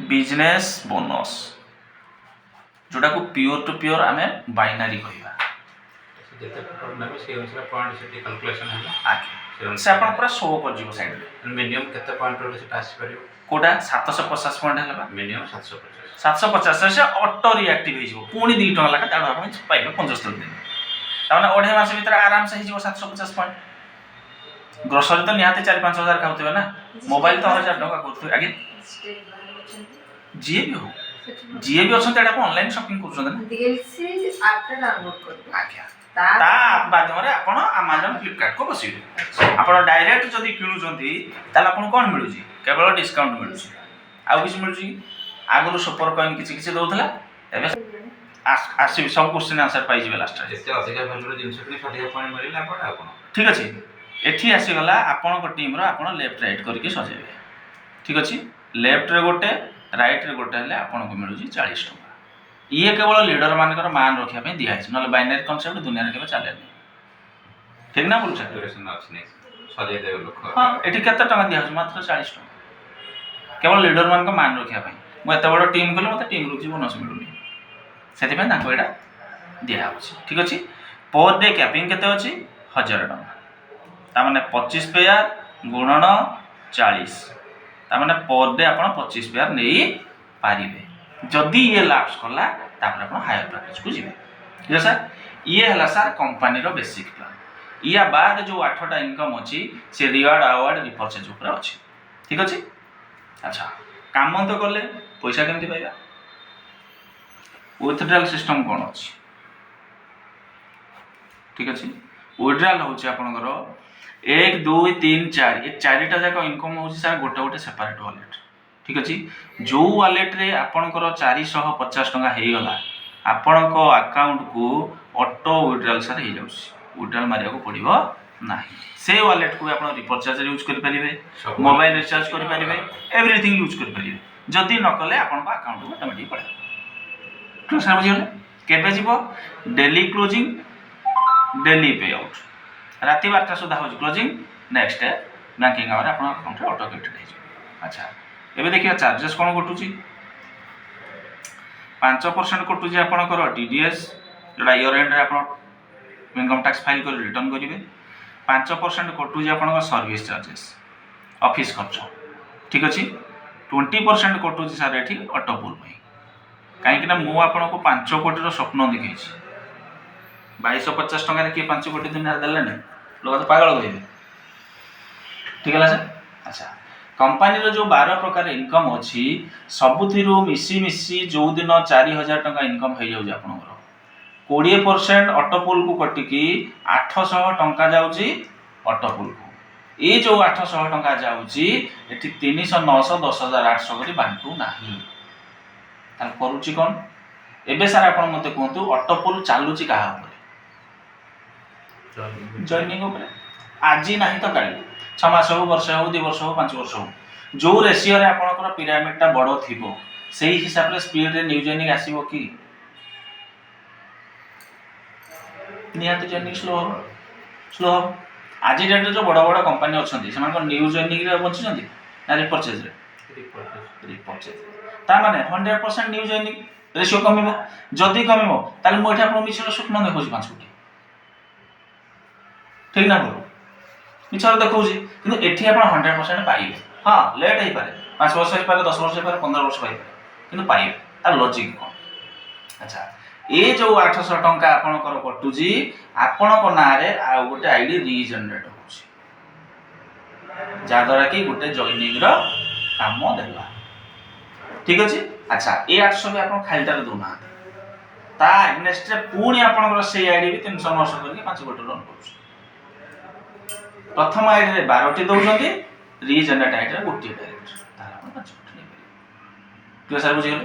business bonus जोटा को pure to pure आम बाइनारी कहवा से आप पूरा शो कर साइड मिनिमम केते पॉइंट रे सेटा आसी परियो कोटा 750 पॉइंट है मिनिमम 750 750 से ऑटो रिएक्टिव हो पुणी 2 टका लगा ताड़ आप पाइबे 75 दिन ताने ओढे मास भीतर आराम से हो 750 पॉइंट ग्रोसरी तो निहाते 4-5 हजार खाउतबे ना मोबाइल तो 1000 टका करथु आगे जीए भी हो जीए भी अछन तेडा ऑनलाइन शॉपिंग करछन ना डीएलसी ऐप टा डाउनलोड कर आज्ञा ता माध्यम रे आपण Amazon Flipkart को बसिबे आपण डायरेक्ट जदी किनु जंती ताला आपण कोन मिलु जी केवल डिस्काउंट मिलु छी आ किछ मिलु छी आगरो सुपर कॉइन किछ दोथला एबे आसी सब क्वेश्चन आंसर पाइ जिवे लास्ट रे जते अधिक वैल्यू जिंस कि 60 पॉइंट मिलिला आपण ठीक अछि एठी आसी गला आपण को टीम रो आपण लेफ्ट राइट करके सजेबे ठीक अछि लेफ्ट रे गोटे राइट रे गोटे हले आपण को मिलु छी 40 टका ये केवल लीडर मानकर मान रखिया पे दिया छै नले बाइनरी कांसेप्ट दुनिया रे केबे चले नै ठीक ना बोलु सैचुरेशन अछि नै सजे देबे लोक हां एठी केते टका दिया छै मात्र 40 टका केवल लीडर मान को मान रखिया पे मो एते बड़ टीम कले मते टीम रो जी बोनस मिलुनी सेति पे ताको एडा दिया होछि ठीक अछि पर डे कैपिंग केते अछि 1000 टका ता माने 25 पेयर गुणन 40 ता माने पर डे आपण 25 पेयर नै पारिबे जदि ये लैप्स कला तापर आपण हायर पैकेज को जिवे ठीक सर ये हला सर कंपनी रो बेसिक प्लान या बाद जो 8टा इनकम अछि से रिवार्ड अवार्ड रिपर्चेज ऊपर अछि ठीक अछि अच्छा काम तो करले पैसा केमति पाइबा विथड्रॉल सिस्टम कोन अछि ठीक अछि विथड्रॉल होछि आपनकर 1 2 3 4 ये चारिटा जाक इनकम होछि सर गोटे गोटे सेपरेट वॉलेट ठीक अछि जो वॉलेट रे आपनकर 450 टका हे गला आपनको अकाउंट को ऑटो विथड्रॉल सर हे जाउछि विथड्रॉल मारिया को पड़िबो नाही से वॉलेट को आपण रिपर्चेज यूज कर परिबे मोबाइल रिचार्ज कर परिबे एवरीथिंग यूज कर परिबे जदि न कले आपनको अकाउंट को ऑटोमेटिक पड़े तो सर बुझियो केबे जीवो डेली क्लोजिंग डेली पे आउट राति 12टा सुधा हो क्लोजिंग नेक्स्ट बैंकिंग आवर आपन अकाउंट रे ऑटो क्रेडिट हे जाय अच्छा एबे देखिया चार्जेस कोन कटुची 5% कटुची आपनकर टीडीएस जोडा ईयर एंड रे आपन इनकम टैक्स फाइल कर रिटर्न करिवे 5% कटुची आपनकर सर्विस चार्जेस ऑफिस खर्च ठीक अछि 20% कटुची सर एठी ऑटो पुल पई काहे कि ना मु आपन को 5 कोटी रो स्वप्न देखै छी 2250 टका रे के 5 कोटी दिन देले नै लोग तो पागल होइबे ठीक है सर अच्छा कंपनी रो जो 12 प्रकार इनकम अछि सबुथिरु मिसी जो दिन 4000 टका इनकम हो जाउ आपनकर 20% ऑटो पुल को कटिकी 800 टका जाउची ऑटो पुल को ए जो 800 टका जाउची एठी 300 900 10800 करी बांटू नाही ताल करूची कोन एबे सर आपन मते कहतु ऑटो पुल चालूची काहा ऊपर जॉइनिंग ऊपर आजी नाही तो काली 6 मास हो वर्ष हो 2 वर्ष हो 5 वर्ष हो जो रेशियो रे आपनकर पिरामिड ता बडो थिबो सेही हिसाब रे स्पीड रे न्यू जॉइनिंग आसीबो की निहाती जॉइनिंग स्लो आज डेट जो बड़ बड़ कंपनी अछंती समान न्यू जॉइनिंग रे बंचछंती ना रिपर्चेज रे रिपर्चेज ता माने 100% न्यू जॉइनिंग रेशियो कमिबो जदी कमिबो ताले मो एठा आपन मिछर स्वप्न देखौछि 5 कोटी ठीक ना बोलो मिछर देखौछि किंतु एठी आपन 100% पाइबे हां लेट हे पारे 5 वर्ष हे पारे 10 वर्ष हे पारे 15 वर्ष पाइबे किंतु पाइबे तार लॉजिक कोन अच्छा ए जो 800 टंका आपन कर कटुजी आपन को ना रे आ गोटे आईडी रीजनरेट होछि जा द्वारा कि गोटे जॉइनिंग रो काम देला ठीक अछि अच्छा ए 800 भी आपन खालटा दोना ता नेक्स्ट रे पुणी आपन को से आईडी भी 300 900 करके 5 कोटी लोन करछ प्रथम आईडी रे 12 टी दउजंती रीजनरेट आईडी रे गोटी डायरेक्ट तार आपन 5 कोटी नै तो सर बुझियो